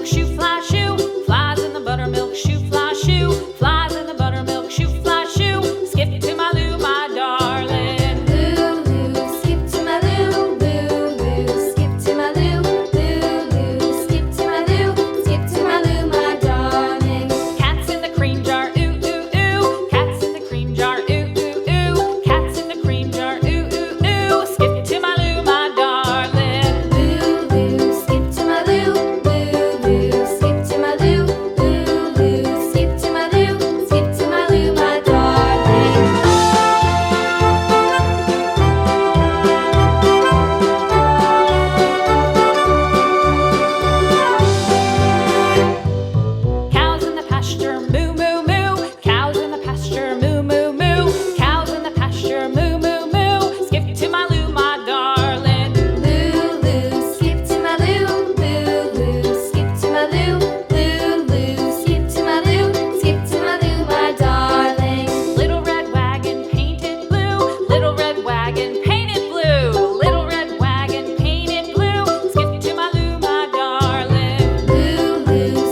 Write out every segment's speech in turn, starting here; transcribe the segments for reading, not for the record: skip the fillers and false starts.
buttermilk shoe, fly shoe. Flies in the buttermilk shoe, fly shoe. Flies in the buttermilk shoe, fly shoe. Skip to my Lou, my darling. Lou, skip to my Lou, Lou, skip to my Lou, Lou, skip to my Lou, skip to my Lou, my darling. Cats in the cream jar, ooh, ooh, ooh. Cats in the cream jar, ooh, ooh, ooh. Cats in the cream jar, ooh, ooh, ooh. Skip to my Lou, my darling. Lou, skip to my Lou, Lou, skip to my Lou, Lou, skip to my Lou, skip to my Lou, my darling. Cows in the pasture, moo, moo, moo. Cows in the pasture, moo, moo, moo. Cows in the pasture, moo, moo, moo. Skip to my Lou, my darling. Lou, skip to my Lou, Lou, skip to my Lou, Lou, skip to my Lou, skip to my Lou, my darling. Little red wagon painted blue. Little red wagon painted blue. Little red wagon painted blue. Skip to my Lou, my darling. Lou,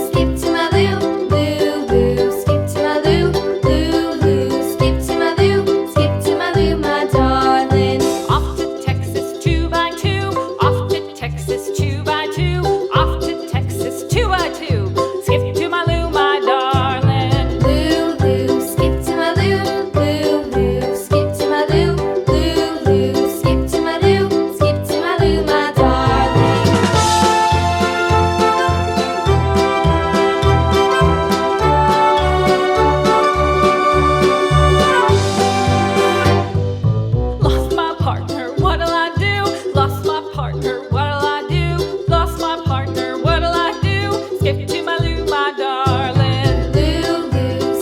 skip to my Lou, Lou, skip to my Lou, Lou, skip to my Lou, skip to my Lou, my darling. Off to Texas 2x2. Off to Texas 2x2. Off to Texas 2x2. Skip to my Lou, my darling. Lou, skip to my Lou, Lou, skip to my Lou, Lou, skip to my Lou, skip to my Lou, my darling. Lost my partner, what'll I do? Lost my partner, what'll I do? Lost my partner, what'll I do? Skip to my Lou, my darling. Lou,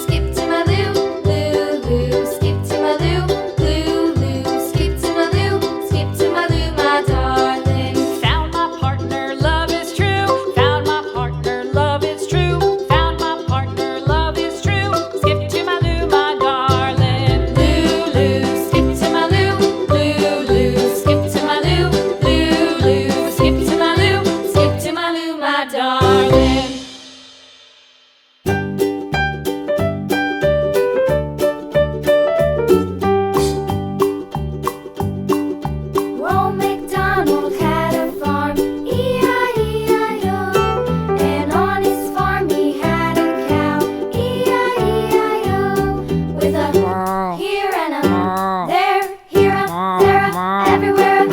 skip to my Lou, Lou, skip to my Lou, Lou, skip to my Lou, skip to my Lou, my darling. Found my partner, love is true. Found my partner, love is true. Found my partner, love is true. Skip to my Lou, my darling. Lou, skip to my Lou, Lou, skip to my Lou, Lou, skip to my Lou, skip to my Lou, my darling. Old MacDonald had a farm, E-I-E-I-O. And on his farm he had a cow, E-I-E-I-O. With a here and a there, here a, there a, everywhere a.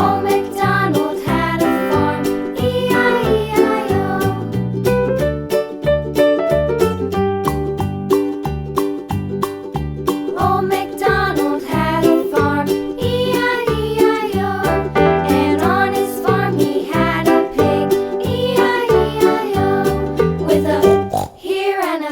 Old MacDonald had a farm, E-I-E-I-O. Old MacDonald had a farm, E-I-E-I-O. And on his farm he had a pig, E-I-E-I-O. With a here and a